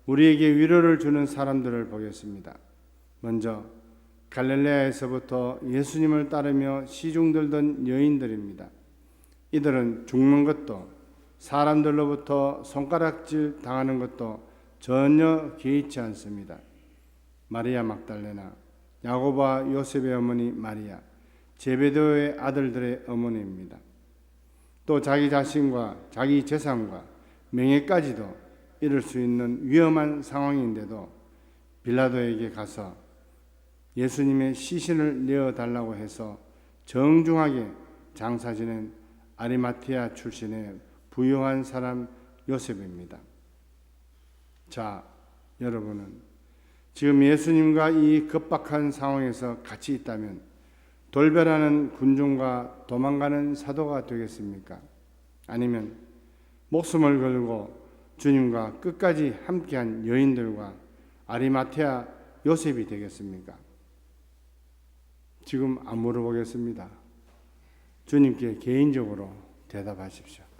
우리에게 위로를 주는 사람들을 보겠습니다. 먼저 갈릴레아에서부터 예수님을 따르며 시중들던 여인들입니다. 이들은 죽는 것도 사람들로부터 손가락질 당하는 것도 전혀 개의치 않습니다. 마리아 막달레나, 야고보와 요셉의 어머니 마리아, 제베데오의 아들들의 어머니입니다. 또 자기 자신과 자기 재산과 명예까지도 잃을 수 있는 위험한 상황인데도 빌라도에게 가서 예수님의 시신을 내어달라고 해서 정중하게 장사 지낸 아리마티아 출신의 부유한 사람 요셉입니다. 자, 여러분은 지금 예수님과 이 급박한 상황에서 같이 있다면 돌변하는 군중과 도망가는 사도가 되겠습니까? 아니면 목숨을 걸고 주님과 끝까지 함께한 여인들과 아리마티아 요셉이 되겠습니까? 지금 안 물어보겠습니다. 주님께 개인적으로 대답하십시오.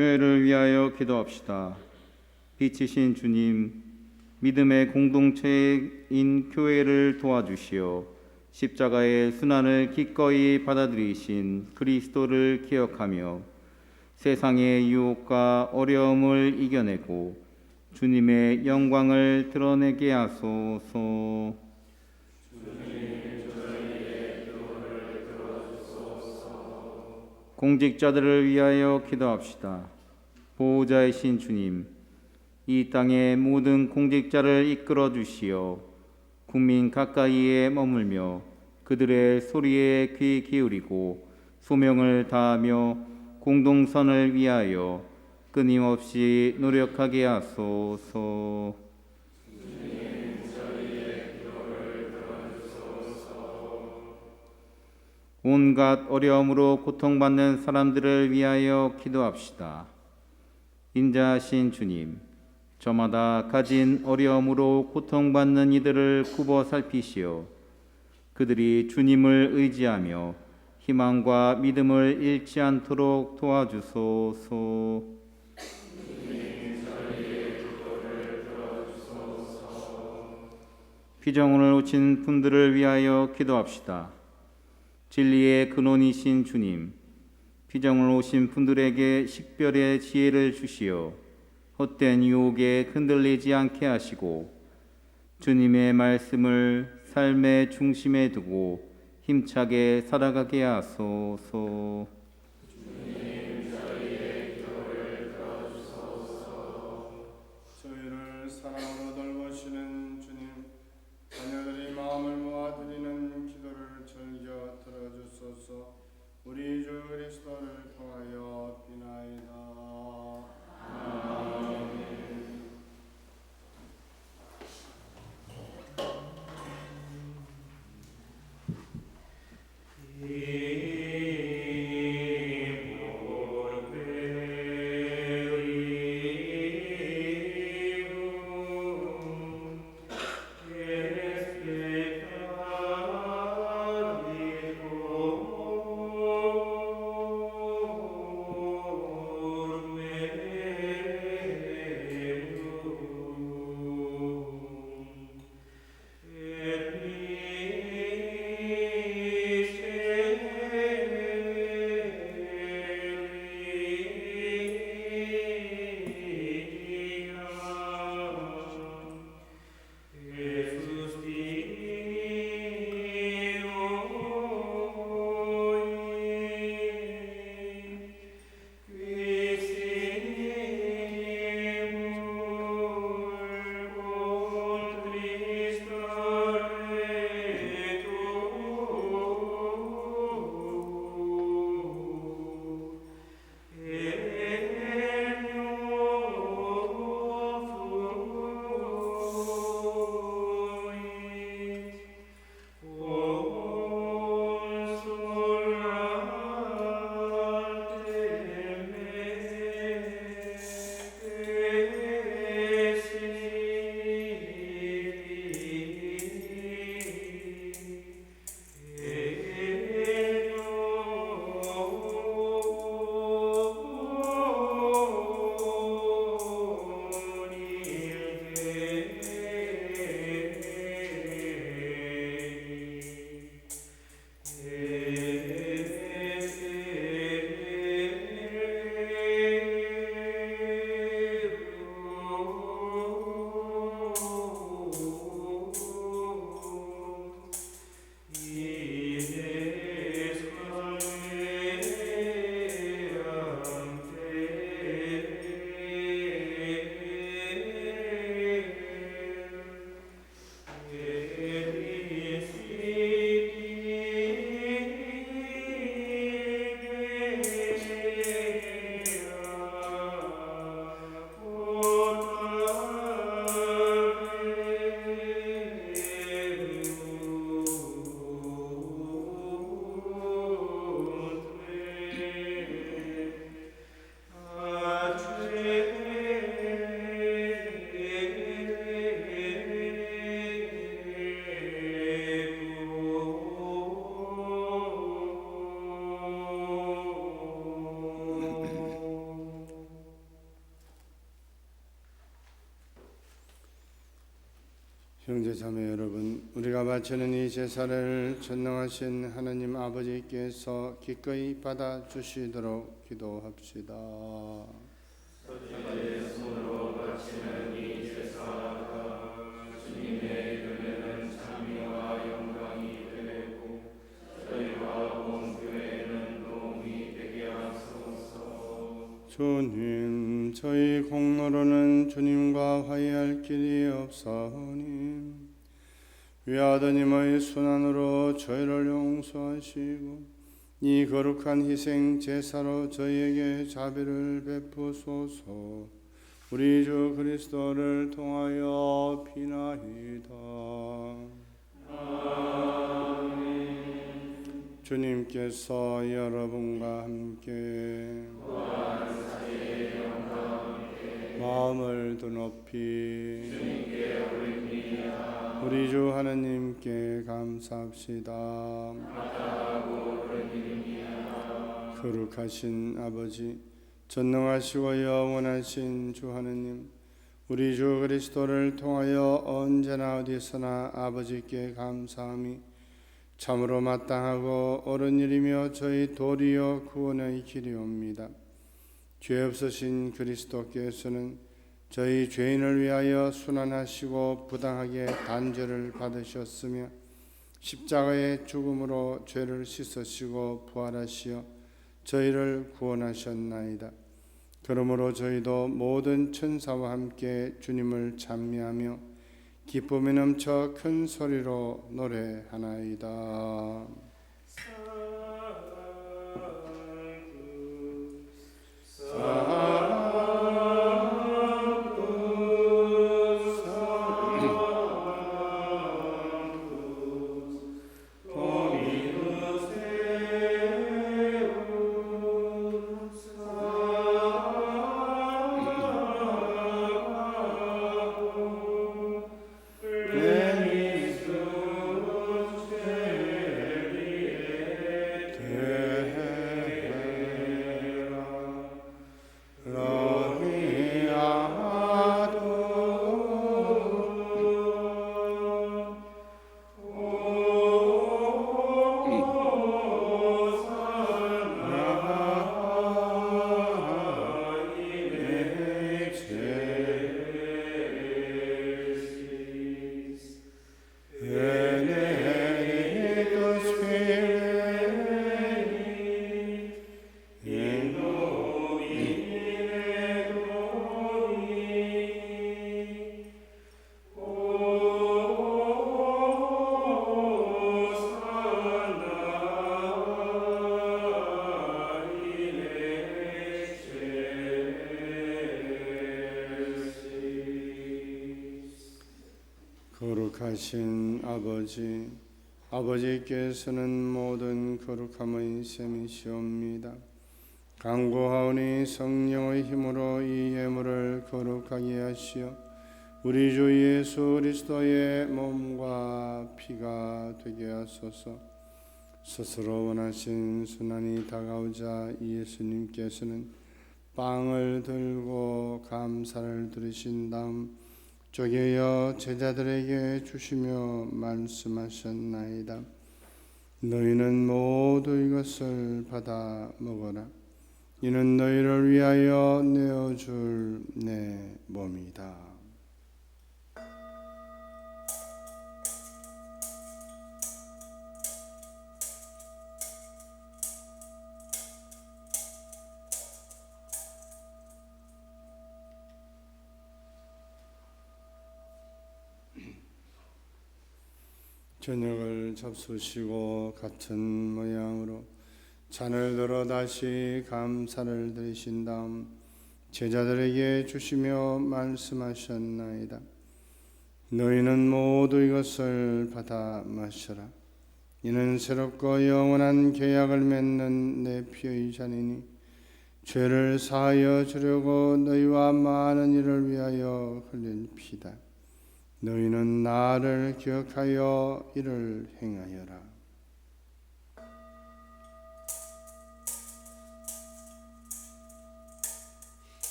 교회를 위하여 기도합시다. 빛이신 주님, 믿음의 공동체인 교회를 도와주시어 십자가의 순환을 기꺼이 받아들이신 그리스도를 기억하며 세상의 유혹과 어려움을 이겨내고 주님의 영광을 드러내게 하소서. 공직자들을 위하여 기도합시다. 보호자이신 주님, 이 땅의 모든 공직자를 이끌어 주시어 국민 가까이에 머물며 그들의 소리에 귀 기울이고 소명을 다하며 공동선을 위하여 끊임없이 노력하게 하소서. 온갖 어려움으로 고통받는 사람들을 위하여 기도합시다. 인자하신 주님, 저마다 가진 어려움으로 고통받는 이들을 굽어 살피시어 그들이 주님을 의지하며 희망과 믿음을 잃지 않도록 도와주소서. 피정혼을 오친 분들을 위하여 기도합시다. 진리의 근원이신 주님, 피정을 오신 분들에게 식별의 지혜를 주시어 헛된 유혹에 흔들리지 않게 하시고 주님의 말씀을 삶의 중심에 두고 힘차게 살아가게 하소서. 저희를 사랑으로 돌보시는 주님, 자녀들이 마음을 모아 드리는 기도를 즐겨 들어주소서. 우리 주 그리스도를 통하여 비나이다. 아멘. 형제 자매 여러분, 우리가 바치는 이 제사를 전능하신 하나님 아버지께서 기꺼이 받아 주시도록 기도합시다. 주님, 저희 공로로는 주님과 화해할 길이 없사오니 위아드님의 순환으로 저희를 용서하시고 이 거룩한 희생 제사로 저희에게 자비를 베푸소서. 우리 주 그리스도를 통하여 비나이다. 주님께서 여러분과 함께 마음을 더 높이 우리 주 하나님께 감사합시다. 거룩하신 아버지, 전능하시고 영원하신 주 하나님, 우리 주 그리스도를 통하여 언제나 어디서나 아버지께 감사함이 참으로 마땅하고 옳은 일이며 저희 도리어 구원의 길이옵니다. 죄 없으신 그리스도께서는 저희 죄인을 위하여 순환하시고 부당하게 단죄를 받으셨으며 십자가의 죽음으로 죄를 씻으시고 부활하시어 저희를 구원하셨나이다. 그러므로 저희도 모든 천사와 함께 주님을 찬미하며 기쁨이 넘쳐 큰 소리로 노래하나이다. 거룩하신 아버지, 아버지께서는 모든 거룩함의 셈이시옵니다. 간구하오니 성령의 힘으로 이 예물을 거룩하게 하시어 우리 주 예수 그리스도의 몸과 피가 되게 하소서. 스스로 원하신 순환이 다가오자 예수님께서는 빵을 들고 감사를 드리신 다음 쪼개어 제자들에게 주시며 말씀하셨나이다. 너희는 모두 이것을 받아 먹어라. 이는 너희를 위하여 내어줄 내 몸이다. 저녁을 잡수시고 같은 모양으로 잔을 들어 다시 감사를 드리신 다음 제자들에게 주시며 말씀하셨나이다. 너희는 모두 이것을 받아 마셔라. 이는 새롭고 영원한 계약을 맺는 내 피의 잔이니 죄를 사하여 주려고 너희와 많은 이를 위하여 흘릴 피다. 너희는 나를 기억하여 이를 행하여라.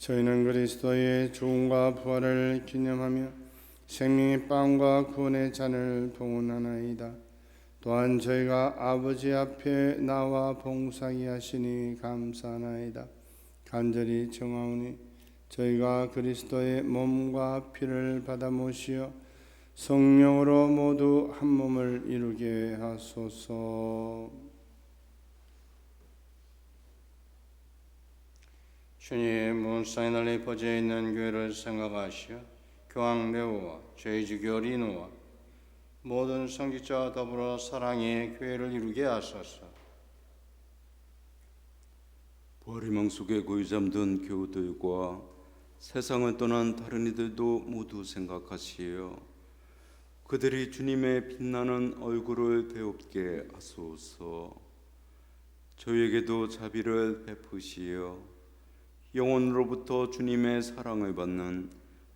저희는 그리스도의 죽음과 부활을 기념하며 생명의 빵과 구원의 잔을 봉헌하나이다. 또한 저희가 아버지 앞에 나와 봉사하게 하시니 감사하나이다. 간절히 청하오니 저희가 그리스도의 몸과 피를 받아 모시어 성령으로 모두 한 몸을 이루게 하소서. 주님, 문상에 널리 퍼져 있는 교회를 생각하시어 교황 레오와 제이주교 리누와 모든 성직자와 더불어 사랑의 교회를 이루게 하소서. 부활의 망 속에 고이 잠든 교우들과 세상을 떠난 다른 이들도 모두 생각하시어 그들이 주님의 빛나는 얼굴을 배웁게 하소서. 저희에게도 자비를 베푸시어 영혼으로부터 주님의 사랑을 받는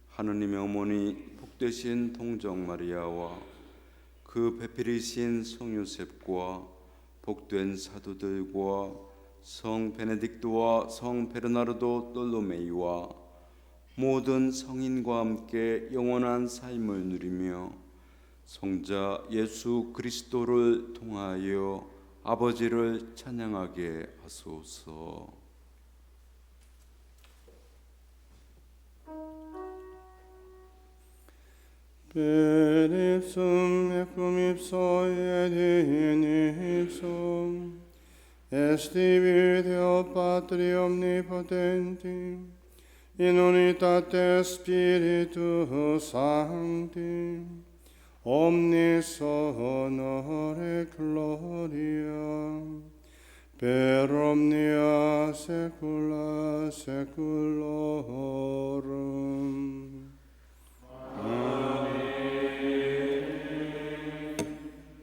하느님의 어머니 복되신 동정 마리아와 그 배필이신 성 요셉과 복된 사도들과 성 베네딕토와 성 베르나르도 떨로메이와 모든 성인과 함께 영원한 삶을 누리며 성자 예수 그리스도를 통하여 아버지를 찬양하게 하소서. Per ipsum ecum ipso et in ipsum est ibi Deo Patri omnipotenti in unitate Spiritus Sancti omnis honor et gloria per omnia saecula saeculorum.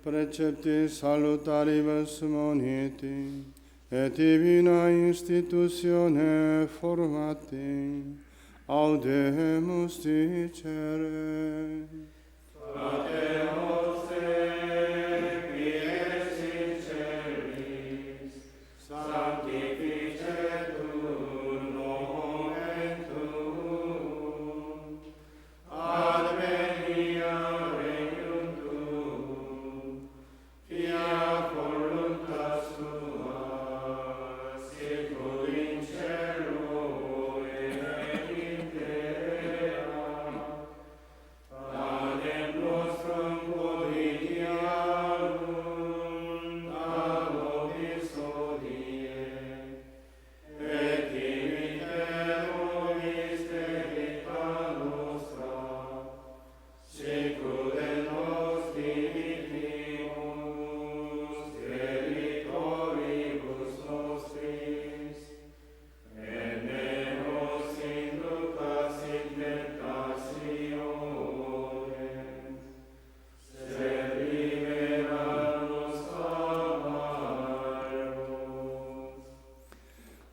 Precepti salutaribus moniti et divina institutione formati audemus dicere.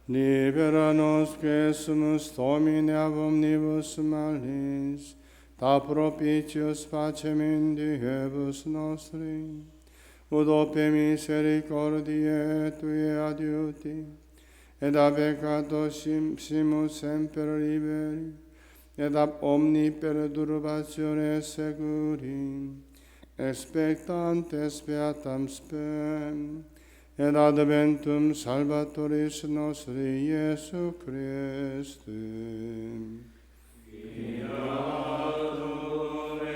Libera nos quesumus Domine ab omnibus malis, da propitius pacem in diebus nostri, ut ope misericordiae Tue adiuti, et ab peccato simus semper liberi, et ab omni perturbatione securi, expectantes beatam spem, et adventum Salvatoris nostri Iesu Christum.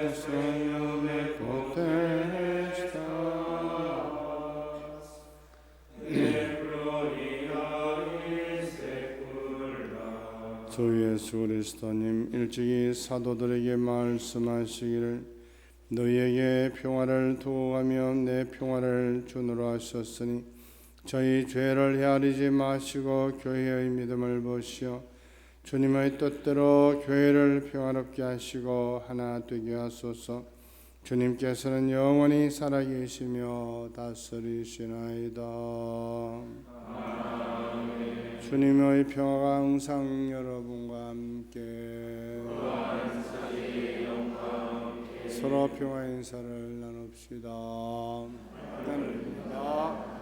Segnum et potestas et gloria in saecula. 주 예수 그리스도님 일찍이 사도들에게 말씀하시기를 너희에게 평화를 두고 가며 내 평화를 주노라 하셨으니 저희 죄를 헤아리지 마시고 교회의 믿음을 보시어 주님의 뜻대로 교회를 평화롭게 하시고 하나 되게 하소서. 주님께서는 영원히 살아계시며 다스리시나이다. 아멘. 주님의 평화가 항상 여러분과 함께 서로 평화 인사를 나눕시다. 나눕니다.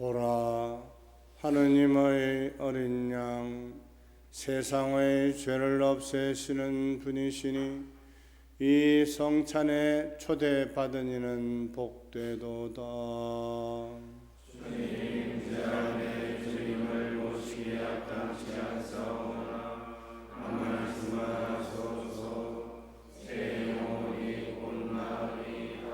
보라, 하느님의 어린 양, 세상의 죄를 없애시는 분이시니 이 성찬에 초대받은 이는 복되도다. 주님, 제 안에 주님을 모시기 합당치 않사오나 한 말씀만 하소서. 제 영혼이 곧나으리이다.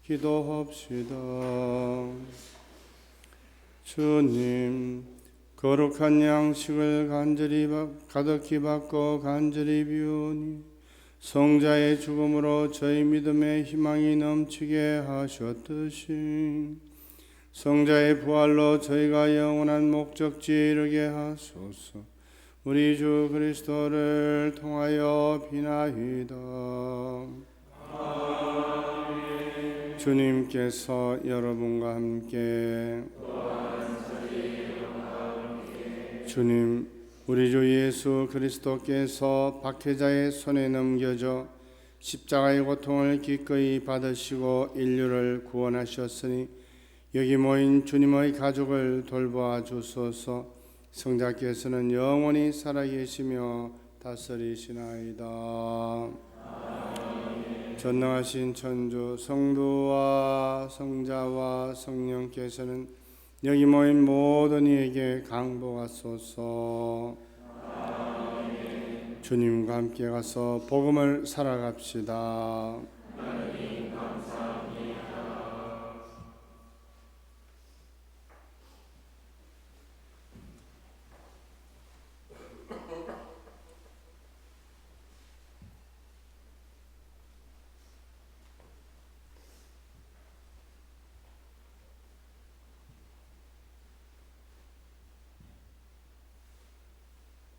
기도합시다. 주님, 거룩한 양식을 가득히 받고 간절히 비우니 성자의 죽음으로 저희 믿음의 희망이 넘치게 하셨듯이 성자의 부활로 저희가 영원한 목적지에 이르게 하소서. 우리 주 그리스도를 통하여 비나이다. 주님께서 여러분과 함께 주님, 우리 주 예수 그리스도께서 박해자의 손에 넘겨져 십자가의 고통을 기꺼이 받으시고 인류를 구원하셨으니 여기 모인 주님의 가족을 돌보아 주소서. 성자께서는 영원히 살아계시며 다스리시나이다. 전능하신 천주 성부와 성자와 성령께서는 여기 모인 모든 이에게 강복하소서. 주님과 함께 가서 복음을 살아갑시다.